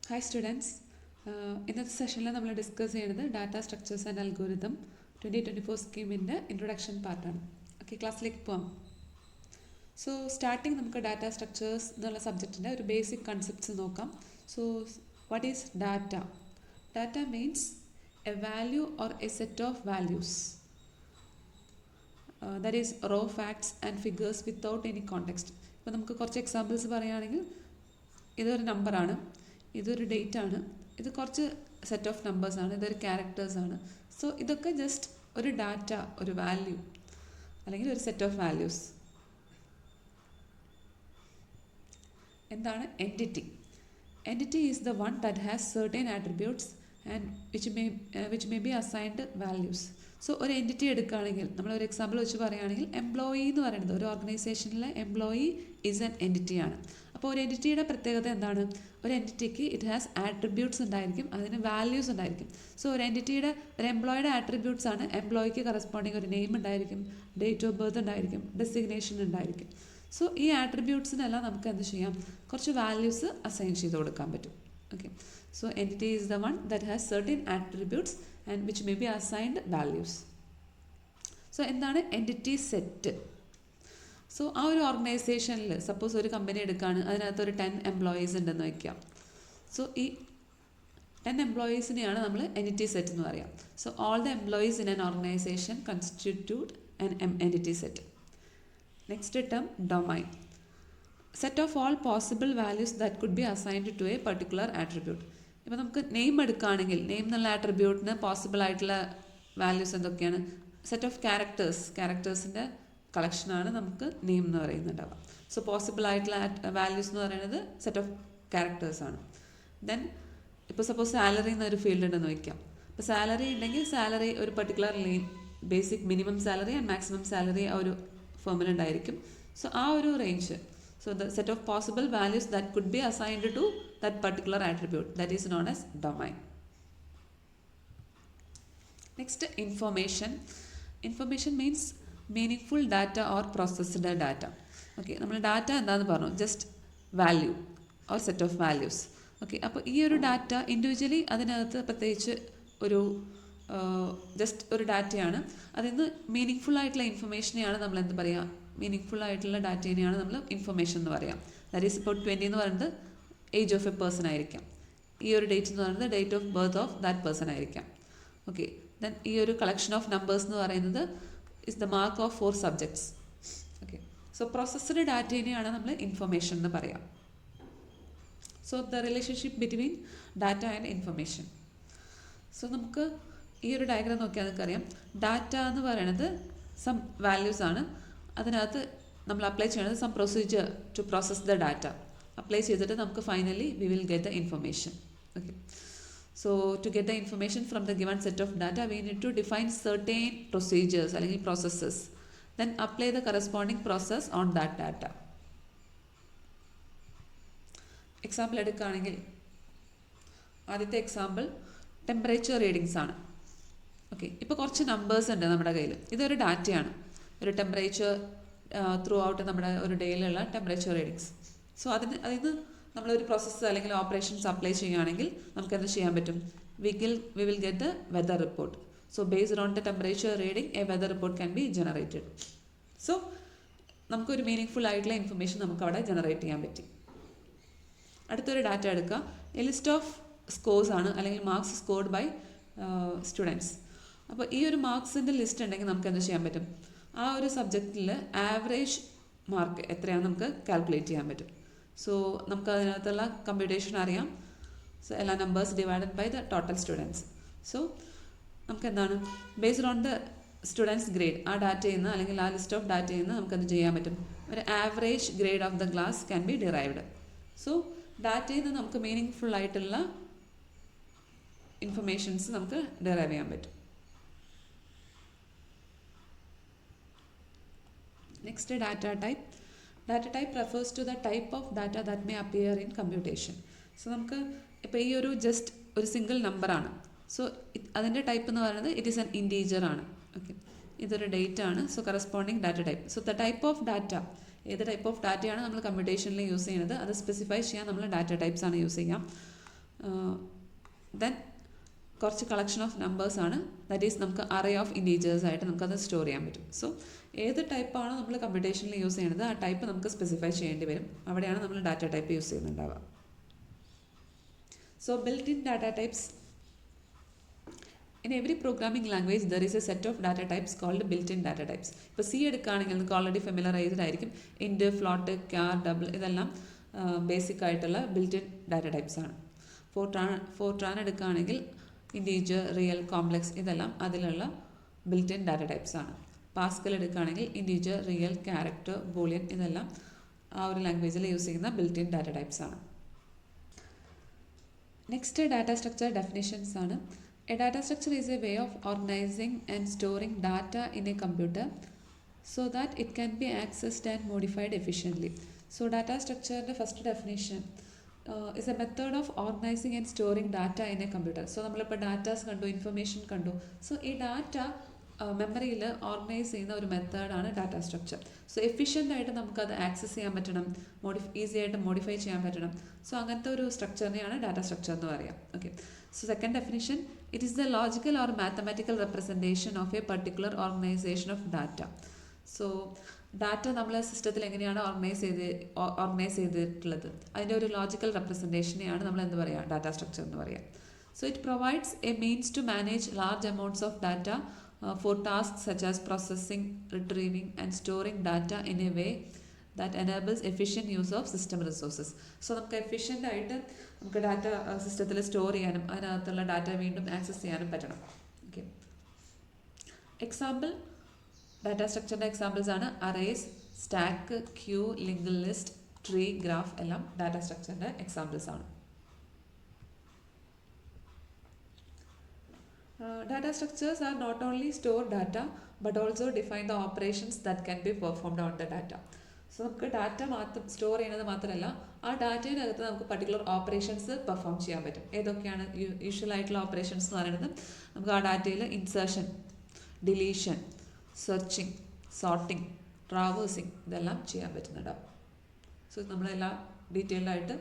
Hi students, ഇന്നത്തെ സെഷനിൽ നമ്മൾ ഡിസ്കസ് ചെയ്യുന്നത് ഡാറ്റ സ്ട്രക്ചേഴ്സ് ആൻഡ് അൽഗോരിതം 2024 സ്കീമിൻ്റെ ഇൻട്രൊഡക്ഷൻ പാർട്ടാണ്. ഓക്കെ, ക്ലാസ്സിലേക്ക് പോവാം. സോ സ്റ്റാർട്ടിങ് നമുക്ക് ഡാറ്റ സ്ട്രക്ചേഴ്സ് എന്നുള്ള സബ്ജക്റ്റിൻ്റെ ഒരു ബേസിക് കൺസെപ്റ്റ്സ് നോക്കാം. So what is data? Data means a value or a set of values that is raw facts and figures without any context. ഇപ്പോൾ നമുക്ക് കുറച്ച് എക്സാമ്പിൾസ് പറയുകയാണെങ്കിൽ, ഇതൊരു നമ്പറാണ്, ഇതൊരു ഡേറ്റ് ആണ്, ഇത് കുറച്ച് സെറ്റ് ഓഫ് നമ്പേഴ്സാണ്, ഇതൊരു ക്യാരക്ടേഴ്സാണ്. സോ ഇതൊക്കെ ജസ്റ്റ് ഒരു ഡാറ്റ, ഒരു വാല്യൂ അല്ലെങ്കിൽ ഒരു സെറ്റ് ഓഫ് വാല്യൂസ്. എന്താണ് entity? Entity is the one that has certain attributes and which may be assigned values. So ഒരു എൻറ്റിറ്റി എടുക്കുകയാണെങ്കിൽ, നമ്മളൊരു എക്സാമ്പിൾ വെച്ച് പറയുകയാണെങ്കിൽ, എംപ്ലോയി എന്ന് പറയുന്നത് ഒരു ഓർഗനൈസേഷനിലെ എംപ്ലോയി ഈസ് എൻ എൻറ്റിറ്റിയാണ്. അപ്പോൾ ഒരു എൻറ്റിറ്റിയുടെ പ്രത്യേകത എന്താണ്? ഒരു എൻറ്റിറ്റിക്ക് ഇറ്റ് ഹാസ് ആട്രിബ്യൂട്ട്സ് ഉണ്ടായിരിക്കും, അതിന് വാല്യൂസ് ഉണ്ടായിരിക്കും. സോ ഒരു എൻറ്റിറ്റിയുടെ, ഒരു എംപ്ലോയിയുടെ ആട്രിബ്യൂട്ട്സ് ആണ്, എംപ്ലോയിക്ക് കറസ്പോണ്ടിങ് ഒരു നെയിം ഉണ്ടായിരിക്കും, ഡേറ്റ് ഓഫ് ബർത്ത് ഉണ്ടായിരിക്കും, ഡെസിഗ്നേഷൻ ഉണ്ടായിരിക്കും. സോ ഈ ആട്രിബ്യൂട്ട്സിനെല്ലാം നമുക്ക് എന്ത് ചെയ്യാം? കുറച്ച് വാല്യൂസ് അസൈൻ ചെയ്ത് കൊടുക്കാൻ പറ്റും. Okay, so entity is the one that has certain attributes and which may be assigned values. So എന്താണ് എൻറ്റിറ്റി സെറ്റ്? സോ ആ ഒരു ഓർഗനൈസേഷനിൽ സപ്പോസ് ഒരു കമ്പനി എടുക്കുകയാണ്, അതിനകത്ത് ഒരു 10 എംപ്ലോയീസ് ഉണ്ടെന്ന് വയ്ക്കാം. സോ ഈ 10 എംപ്ലോയീസിനെയാണ് നമ്മൾ എൻറ്റിറ്റി സെറ്റ് എന്ന് പറയാം. So all the employees in an organization constitute an entity set. Next term domain. Set of all possible values that could be assigned to a particular attribute. ഇപ്പോൾ നമുക്ക് name എടുക്കുകയാണെങ്കിൽ, name എന്നുള്ള ആട്രിബ്യൂട്ടിന് possible ആയിട്ടുള്ള values എന്തൊക്കെയാണ്? Set of ക്യാരക്ടേഴ്സിൻ്റെ കളക്ഷനാണ് നമുക്ക് നെയിം എന്ന് പറയുന്നുണ്ടാവുക. സോ പോസിബിൾ ആയിട്ടുള്ള വാല്യൂസ് എന്ന് പറയുന്നത് സെറ്റ് ഓഫ് ക്യാരക്ടേഴ്സാണ്. ദെൻ ഇപ്പോൾ സപ്പോസ് സാലറി എന്നൊരു ഫീൽഡ് ഉണ്ടെന്ന് വയ്ക്കാം. ഇപ്പോൾ സാലറി ഉണ്ടെങ്കിൽ സാലറി ഒരു particular basic minimum salary and maximum salary ആ ഒരു ഫോമിലുണ്ടായിരിക്കും. സോ ആ ഒരു range, so the set of possible values that could be assigned to that particular attribute, that is known as domain. Next information. Information means meaning data or processed data. Okay, നമ്മൾ data എന്താണെന്ന് പറഞ്ഞു, just value or set of values. Okay, അപ്പോൾ ഈ ഒരു data individually അതിനകത്ത് പ്രത്യേകിച്ച് ഒരു just ഒരു ഡാറ്റയാണ്. അതിൽ നിന്ന് മീനിങ് ആയിട്ടുള്ള ഇൻഫർമേഷനെയാണ് നമ്മൾ എന്ത് പറയുക? മീനിങ് ആയിട്ടുള്ള ഡാറ്റേനെയാണ് നമ്മൾ ഇൻഫർമേഷൻ എന്ന് പറയാം. ദാറ്റ് ഈസ് ഇപ്പോൾ 20 എന്ന് പറയുന്നത് ഏജ് ഓഫ് എ പേഴ്സൺ ആയിരിക്കാം, ഈ ഒരു ഡേറ്റ് എന്ന് പറയുന്നത് date of birth of that person ആയിരിക്കാം. ഓക്കെ, ദെൻ ഈ ഒരു കളക്ഷൻ ഓഫ് നമ്പേഴ്സ് എന്ന് പറയുന്നത് is the mark of 4 subjects. Okay, so processed ഡാറ്റേനെയാണ് നമ്മൾ ഇൻഫർമേഷൻ എന്ന് പറയാം. So the relationship between data and information. So നമുക്ക് ഈ ഒരു ഡയഗ്രാം നോക്കിയാൽ നമുക്കറിയാം, ഡാറ്റ എന്ന് പറയുന്നത് സം വാല്യൂസ് ആണ്, അതിനകത്ത് നമ്മൾ അപ്ലൈ ചെയ്യുന്നത് some procedure to process the data. Apply ചെയ്തിട്ട് നമുക്ക് finally we will get the information. Okay, so to get the information from the given set of data, we need to define certain procedures അല്ലെങ്കിൽ processes, then apply the corresponding process on that data. Example എടുക്കുകയാണെങ്കിൽ, ആദ്യത്തെ example temperature readings ആണ്. Okay, ഇപ്പോൾ കുറച്ച് numbers ഉണ്ട് നമ്മുടെ കയ്യിൽ, ഇതൊരു ഡാറ്റയാണ്, ഒരു ടെമ്പറേച്ചർ ത്രൂ ഔട്ട് നമ്മുടെ ഒരു ഡേയിലുള്ള ടെമ്പറേച്ചർ റീഡിങ്സ്. സോ അതിന് നമ്മളൊരു പ്രോസസ്സ് അല്ലെങ്കിൽ ഓപ്പറേഷൻസ് അപ്ലൈ ചെയ്യുകയാണെങ്കിൽ നമുക്ക് എന്ത് ചെയ്യാൻ പറ്റും? V will get the weather report. So based on the temperature reading A whether report can be generated. So നമുക്കൊരു മീനിങ് ആയിട്ടുള്ള ഇൻഫർമേഷൻ നമുക്ക് അവിടെ ജനറേറ്റ് ചെയ്യാൻ പറ്റി. അടുത്തൊരു ഡാറ്റ എടുക്കുക, എ ലിസ്റ്റ് ഓഫ് സ്കോർസ് ആണ്, അല്ലെങ്കിൽ മാർക്സ് സ്കോർഡ് ബൈ സ്റ്റുഡൻസ്. അപ്പോൾ ഈ ഒരു മാർക്സിൻ്റെ ലിസ്റ്റ് ഉണ്ടെങ്കിൽ നമുക്ക് എന്ത് ചെയ്യാൻ പറ്റും? ആ ഒരു സബ്ജക്റ്റിൽ ആവറേജ് മാർക്ക് എത്രയാണെന്ന് നമുക്ക് കാൽക്കുലേറ്റ് ചെയ്യാൻ പറ്റും. സോ നമുക്ക് അതിനകത്തുള്ള കമ്പ്യൂട്ടേഷൻ അറിയാം. സോ എല്ലാ numbers divided by the total students. So നമുക്ക് എന്താണ്, based on the students grade, ആ ഡാറ്റയിൽ നിന്ന് അല്ലെങ്കിൽ ആ ലിസ്റ്റ് ഓഫ് ഡാറ്റയിൽ നിന്ന് നമുക്ക് എന്ത് ചെയ്യാൻ പറ്റും? ഒരു average grade of the class can be derived. So ഡാറ്റയിൽ നിന്ന് നമുക്ക് മീനിങ് ആയിട്ടുള്ള ഇൻഫർമേഷൻസ് നമുക്ക് ഡിറൈവ് ചെയ്യാൻ പറ്റും. Next data type. Data type refers to the type of data that may appear in computation. So നമുക്ക് ഇപ്പോൾ ഈ ഒരു ജസ്റ്റ് ഒരു സിംഗിൾ നമ്പറാണ്. സോ അതിൻ്റെ ടൈപ്പ് എന്ന് പറയുന്നത് ഇറ്റ് ഈസ് ആൻ ഇൻറ്റീജർ ആണ്. ഓക്കെ, ഇതൊരു ഡേറ്റ് ആണ്. So corresponding data type. So the type of data, ഏത് ടൈപ്പ് ഓഫ് ഡാറ്റയാണ് നമ്മൾ കമ്പ്യൂട്ടേഷനിൽ യൂസ് ചെയ്യുന്നത് അത് സ്പെസിഫൈ ചെയ്യാൻ നമ്മൾ ഡാറ്റ ടൈപ്സ് ആണ് യൂസ് ചെയ്യാം. ദെൻ കുറച്ച് കളക്ഷൻ ഓഫ് നമ്പേഴ്സാണ്, ദാറ്റ് ഈസ് നമുക്ക് അറേ ഓഫ് ഇൻറ്റീജേഴ്സ് ആയിട്ട് നമുക്കത് സ്റ്റോർ ചെയ്യാൻ പറ്റും. സോ ഏത് ടൈപ്പാണോ നമ്മൾ കമ്പ്യൂട്ടേഷനിൽ യൂസ് ചെയ്യുന്നത് ആ ടൈപ്പ് നമുക്ക് സ്പെസിഫൈ ചെയ്യേണ്ടി വരും. അവിടെയാണ് നമ്മൾ ഡാറ്റ ടൈപ്പ് യൂസ് ചെയ്യുന്നുണ്ടാവുക. So built in data types. In every programming language there is a set of data types called built-in data types. ഇപ്പോൾ സി എടുക്കുകയാണെങ്കിൽ നമുക്ക് ഓൾറെഡി ഫെമിലറൈസ്ഡ് ആയിരിക്കും. ഇൻറ്റ്, ഫ്ലോട്ട്, ക്യാർ, ഡബിൾ ഇതെല്ലാം ബേസിക് ആയിട്ടുള്ള ബിൽറ്റ് ഇൻ ഡാറ്റ ടൈപ്സ് ആണ്. Fortran എടുക്കുകയാണെങ്കിൽ integer, real, complex ഇതെല്ലാം അതിലുള്ള ബിൽറ്റ് ഇൻ ഡാറ്റ ടൈപ്സ് ആണ്. പാസ്കൽ എടുക്കുകയാണെങ്കിൽ ഇൻറ്റീജർ, റിയൽ, ക്യാരക്ടർ, ബൂളിയൻ ഇതെല്ലാം ആ ഒരു ലാംഗ്വേജിൽ യൂസ് ചെയ്യുന്ന ബിൽറ്റ് ഇൻ ഡാറ്റ ടൈപ്സ് ആണ്. നെക്സ്റ്റ് ഡാറ്റ സ്ട്രക്ചർ ഡെഫിനിഷൻസ് ആണ്. A data structure is a way of organizing and storing data in a computer so that it can be accessed and modified efficiently. So data structure the first definition is a method of organizing and storing data in a computer. So നമ്മളിപ്പോൾ datas കണ്ടു, information കണ്ടു. So ഈ data മെമ്മറിയിൽ organise ചെയ്യുന്ന ഒരു മെത്തേഡാണ് data structure. So efficient ആയിട്ട് നമുക്കത് ആക്സസ് ചെയ്യാൻ പറ്റണം, ഈസി ആയിട്ട് മോഡിഫൈ ചെയ്യാൻ പറ്റണം. സോ അങ്ങനത്തെ ഒരു സ്ട്രക്ചറിനെയാണ് ഡാറ്റ സ്ട്രക്ചർ എന്ന് പറയാം. Okay. So second definition, it is the logical or mathematical representation of a particular organization of data. So data നമ്മൾ സിസ്റ്റത്തിൽ എങ്ങനെയാണ് ഓർഗനൈസ് ചെയ്തിട്ടുള്ളത് അതിൻ്റെ ഒരു ലോജിക്കൽ റെപ്രസെൻറ്റേഷനെയാണ് നമ്മൾ എന്ത് പറയുക, ഡാറ്റ സ്ട്രക്ചർ എന്ന് പറയുക. So it provides a means to manage large amounts of data for task such as processing, retrieving and storing data in a way that enables efficient use of system resources. So നമുക്ക് efficient ആയിട്ട് നമുക്ക് data സിസ്റ്റത്തിൽ store ചെയ്യാനും അതിനകത്തുള്ള data വീണ്ടും access ചെയ്യാനും പറ്റണം. Okay. Example data സ്ട്രക്ചറിൻ്റെ എക്സാമ്പിൾസ് ആണ് arrays, stack, queue, link list, tree, graph എല്ലാം ഡാറ്റ സ്ട്രക്ചറിൻ്റെ എക്സാമ്പിൾസ് ആണ്. Data structures are not only store data but also define the operations that can be performed on the data. So നമുക്ക് data മാത്രം store ചെയ്യുന്നത് മാത്രമല്ല ആ ഡാറ്റയിനകത്ത് നമുക്ക് particular operations perform ചെയ്യാൻ പറ്റും. ഏതൊക്കെയാണ് യൂഷ്വൽ ആയിട്ടുള്ള ഓപ്പറേഷൻസ് എന്ന് പറയുന്നത്? നമുക്ക് ആ ഡാറ്റയിൽ insertion, deletion, searching, sorting, traversing ഇതെല്ലാം ചെയ്യാൻ പറ്റുന്നുണ്ടാവും. സോ നമ്മളെല്ലാം ഡീറ്റെയിൽഡായിട്ട്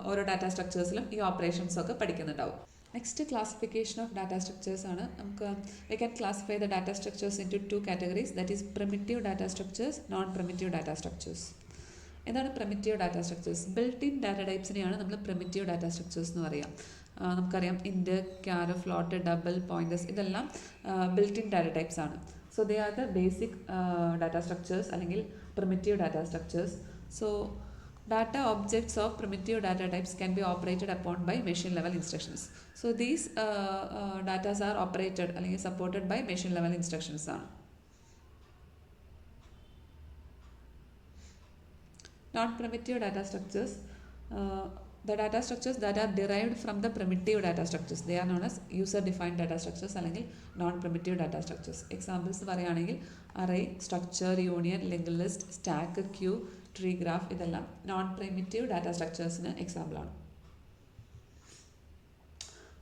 ഓരോ ഡാറ്റ സ്ട്രക്ചേഴ്സിലും ഈ ഓപ്പറേഷൻസൊക്കെ പഠിക്കുന്നുണ്ടാവും. Next classification of data structures ആണ്. നമുക്ക് we can classify the data structures into 2 categories, that is primitive data structures, non primitive data structures. എന്താണ് primitive data structures? Built in data ടൈപ്സിനെയാണ് നമ്മൾ പ്രിമിറ്റീവ് ഡാറ്റ സ്ട്രക്ചേഴ്സ് എന്ന് പറയാം. നമുക്കറിയാം int, char, float, double, pointers ഇതെല്ലാം built in data types ആണ്. So they are the basic data structures അല്ലെങ്കിൽ primitive data structures. So data objects of primitive data types can be operated upon by machine level instructions. So these data are operated അല്ലെങ്കിൽ supported by machine level instructions ആണ്. Non-primitive data structures, the data structures that are derived from the primitive data structures, they are known as user defined data structures അല്ലെങ്കിൽ non-primitive data structures. Examples പറയുകയാണെങ്കിൽ array, structure, union, linked list, stack, queue, tree, graph ഇതെല്ലാം non primitive data സ്ട്രക്ചേഴ്സിന് എക്സാമ്പിളാണ്.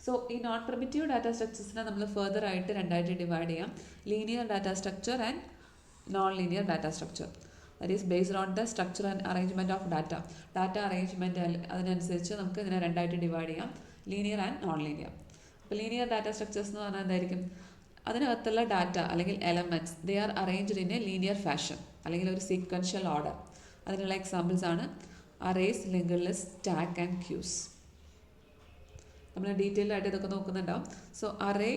So ഈ non primitive data സ്ട്രക്ചേഴ്സിനെ നമ്മൾ further ആയിട്ട് രണ്ടായിട്ട് divide ചെയ്യാം. Linear data structure and non linear data structure. That is based on the structure and arrangement of data. Data arrangement അതിനനുസരിച്ച് നമുക്ക് ഇതിനെ രണ്ടായിട്ട് ഡിവൈഡ് ചെയ്യാം, ലീനിയർ ആൻഡ് നോൺ ലീനിയർ. അപ്പോൾ ലീനിയർ ഡാറ്റ സ്ട്രക്ചേഴ്സ് എന്ന് പറഞ്ഞാൽ എന്തായിരിക്കും? അതിനകത്തുള്ള ഡാറ്റ അല്ലെങ്കിൽ elements they are arranged in a linear fashion അല്ലെങ്കിൽ ഒരു സീക്വൻഷ്യൽ ഓർഡർ. അതിനുള്ള എക്സാമ്പിൾസ് ആണ് arrays, link list, stack and queues. നമ്മൾ ഡീറ്റെയിൽഡ് ആയിട്ട് ഇതൊക്കെ നോക്കുന്നുണ്ടാവും. So array,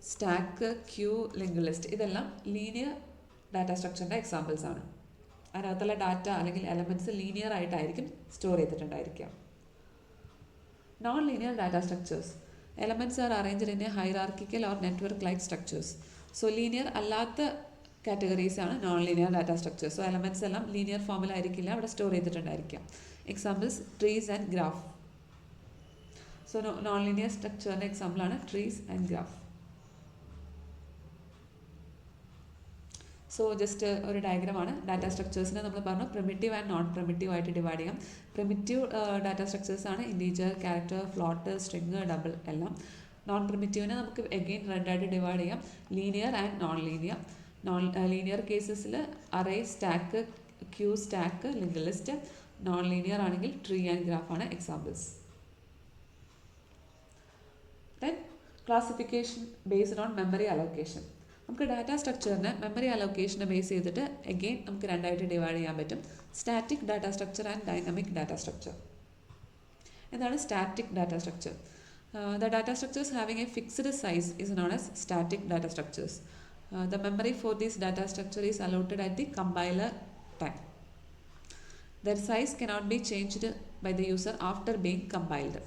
stack, queue, link list ഇതെല്ലാം ലീനിയർ ഡാറ്റ സ്ട്രക്ചറിൻ്റെ എക്സാമ്പിൾസ് ആണ്. അതിനകത്തുള്ള ഡാറ്റ അല്ലെങ്കിൽ എലമെൻറ്റ്സ് ലീനിയർ ആയിട്ടായിരിക്കും സ്റ്റോർ ചെയ്തിട്ടുണ്ടായിരിക്കുക. Non linear data structures, elements are arranged in a hierarchical or network like structures. So linear അല്ലാത്ത കാറ്റഗറീസ് ആണ് non linear data structures. So elements എല്ലാം ലീനിയർ ഫോമിലായിരിക്കില്ല അവിടെ സ്റ്റോർ ചെയ്തിട്ടുണ്ടായിരിക്കാം. Examples trees and graph. So non linear സ്ട്രക്ചറിൻ്റെ എക്സാമ്പിളാണ് trees and graph. So just ഒരു ഡയഗ്രമാണ്. ഡാറ്റ സ്ട്രക്ചേഴ്സിനെ നമ്മൾ പറഞ്ഞു പ്രിമിറ്റീവ് ആൻഡ് നോൺ പ്രിമിറ്റീവ് ആയിട്ട് ഡിവൈഡ് ചെയ്യാം. പ്രിമിറ്റീവ് ഡാറ്റ സ്ട്രക്ചേഴ്സ് ആണ് integer, character, float, string, double എല്ലാം. നോൺ പ്രിമിറ്റീവിനെ നമുക്ക് എഗെയിൻ രണ്ടായിട്ട് ഡിവൈഡ് ചെയ്യാം, linear and non linear. Non linear കേസസിൽ array, stack, queue, stack, link list. Non linear ആണെങ്കിൽ ട്രീ ആൻഡ് ഗ്രാഫ് ആണ് examples. Then classification based on memory allocation. നമുക്ക് data സ്ട്രക്ചറിനെ മെമ്മറി അലോക്കേഷനെ ബേസ് ചെയ്തിട്ട് അഗെയിൻ നമുക്ക് രണ്ടായിട്ട് ഡിവൈഡ് ചെയ്യാൻ പറ്റും. Static data structure and dynamic data structure. എന്താണ് static data structure? The data structures having a fixed size is known as static data structures. The memory for this data structure is allotted at the compiler time. Their size cannot be changed by the user after being compiled.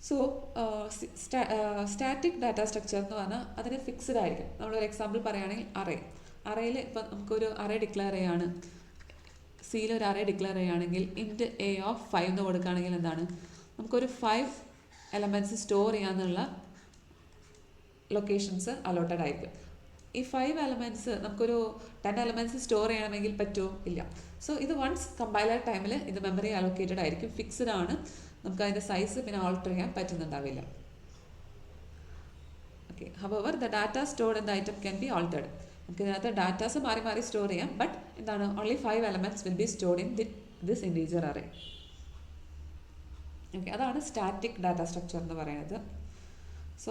So static data structure എന്ന് പറഞ്ഞാൽ അതിന് fixed ആയിരിക്കും. നമ്മളൊരു example പറയുകയാണെങ്കിൽ അറേയിൽ ഇപ്പം നമുക്കൊരു array declare ചെയ്യാണ്, സിയിൽ ഒരു അറേ ഡിക്ലെയർ ചെയ്യുകയാണെങ്കിൽ ഇൻറ്റ് എ ഓഫ് 5 എന്ന് കൊടുക്കുകയാണെങ്കിൽ എന്താണ്, നമുക്കൊരു 5 എലമെൻറ്റ്സ് സ്റ്റോർ ചെയ്യാനുള്ള ലൊക്കേഷൻസ് അലോട്ടഡ് ആയിരിക്കും. ഈ 5 എലമെൻറ്റ്സ് നമുക്കൊരു 10 എലമെൻറ്റ്സ് സ്റ്റോർ ചെയ്യണമെങ്കിൽ പറ്റുമോ? ഇല്ല. സോ ഇത് വൺസ് കമ്പൈലർ ടൈമിൽ ഇത് മെമ്മറി അലോക്കേറ്റഡ് ആയിരിക്കും, ഫിക്സ്ഡ് ആണ്, നമുക്ക് അതിൻ്റെ സൈസ് പിന്നെ ഓൾട്ടർ ചെയ്യാൻ പറ്റുന്നുണ്ടാവില്ല. Okay, however the data stored in the item can be altered. നമുക്ക് ഇതിനകത്ത് ഡാറ്റാസ് മാറി മാറി സ്റ്റോർ ചെയ്യാം, ബട്ട് എന്താണ്, only 5 elements will be stored in this integer array. Okay, അതാണ് സ്റ്റാറ്റിക് ഡാറ്റ സ്ട്രക്ചർ എന്ന് പറയുന്നത്. സോ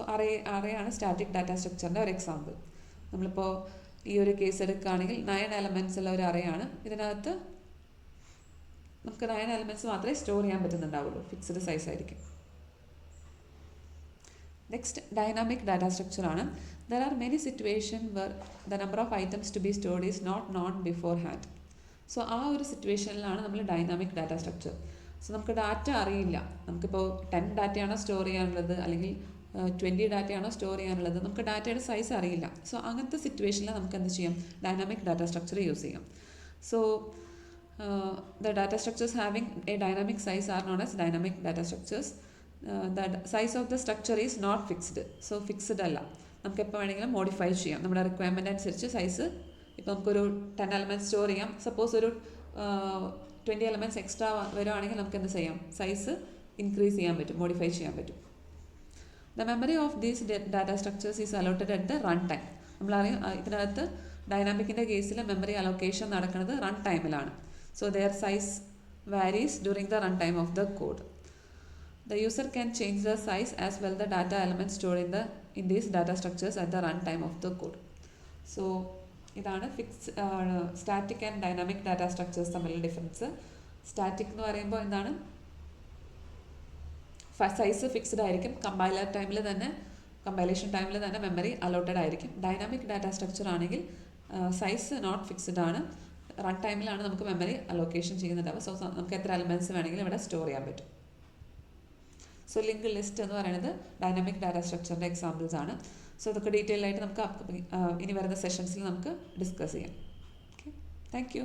അറേയാണ് സ്റ്റാറ്റിക് ഡാറ്റ സ്ട്രക്ചറിൻ്റെ ഒരു എക്സാമ്പിൾ. നമ്മളിപ്പോൾ ഈ ഒരു കേസ് എടുക്കുകയാണെങ്കിൽ 9 എലമെൻറ്റ്സ് ഉള്ള ഒരു അറേയാണ്. ഇതിനകത്ത് നമുക്ക് 9 എലമെൻറ്റ്സ് മാത്രമേ സ്റ്റോർ ചെയ്യാൻ പറ്റുന്നുണ്ടാവുള്ളൂ, ഫിക്സ്ഡ് സൈസ് ആയിരിക്കും. നെക്സ്റ്റ് ഡൈനാമിക് ഡാറ്റ സ്ട്രക്ചർ ആണ്. There are many situation where the number of items to be stored is not known beforehand. So ആ ഒരു സിറ്റുവേഷനിലാണ് നമ്മൾ ഡൈനാമിക് ഡാറ്റ സ്ട്രക്ചർ. സോ നമുക്ക് ഡാറ്റ അറിയില്ല, നമുക്കിപ്പോൾ 10 ഡാറ്റയാണോ സ്റ്റോർ ചെയ്യാനുള്ളത് അല്ലെങ്കിൽ 20 ഡാറ്റയാണോ സ്റ്റോർ ചെയ്യാനുള്ളത്, നമുക്ക് ഡാറ്റയുടെ സൈസ് അറിയില്ല. സോ അങ്ങനത്തെ സിറ്റുവേഷനിൽ നമുക്ക് എന്ത് ചെയ്യാം, ഡൈനാമിക് ഡാറ്റ സ്ട്രക്ചർ യൂസ് ചെയ്യാം. So the data structures having a dynamic size are known as dynamic data structures. The size of the structure is not fixed. So fixed അല്ല, നമുക്ക് എപ്പോൾ വേണമെങ്കിലും മോഡിഫൈ ചെയ്യാം നമ്മുടെ റിക്വയർമെൻ്റ് അനുസരിച്ച്. സൈസ് ഇപ്പോൾ നമുക്കൊരു 10 എലമെൻറ്റ്സ് സ്റ്റോർ ചെയ്യാം, സപ്പോസ് ഒരു 20 എലമെൻറ്റ്സ് എക്സ്ട്രാ വരുവാണെങ്കിൽ നമുക്ക് എന്ത് ചെയ്യാം, സൈസ് ഇൻക്രീസ് ചെയ്യാൻ പറ്റും, മോഡിഫൈ ചെയ്യാൻ പറ്റും. The memory of these data structures is allotted at the run time. നമ്മളറിയാം ഇതിനകത്ത് ഡൈനാമിക്കിൻ്റെ കേസിൽ മെമ്മറി അലോക്കേഷൻ നടക്കുന്നത് റൺ ടൈമിലാണ്. So their size varies during the runtime of the code. The user can change the size as well the data elements stored in these data structures at the runtime of the code. So ഇതാണ് static and dynamic data structures തമ്മിലുള്ള difference. Static എന്ന് പറയുമ്പോൾ എന്താണ്, size fixed ആയിരിക്കും, compilation ടൈമിൽ തന്നെ memory allotted ആയിരിക്കും. Dynamic data structure ആണെങ്കിൽ സൈസ് നോട്ട് ഫിക്സ്ഡ് ആണ്, റൺ ടൈമിലാണ് നമുക്ക് മെമ്മറി അലോക്കേഷൻ ചെയ്യുന്നുണ്ടാവുക. സോ നമുക്ക് എത്ര എലമെൻറ്റ്സ് വേണമെങ്കിലും ഇവിടെ സ്റ്റോർ ചെയ്യാൻ പറ്റും. സോ ലിങ്ക് ലിസ്റ്റ് എന്ന് പറയുന്നത് ഡൈനാമിക് ഡാറ്റ സ്ട്രക്ചറിൻ്റെ എക്സാമ്പിൾസ് ആണ്. സോ ഇതൊക്കെ ഡീറ്റെയിൽ ആയിട്ട് നമുക്ക് ഇനി വരുന്ന സെഷൻസിൽ നമുക്ക് ഡിസ്കസ് ചെയ്യാം. Okay, thank you.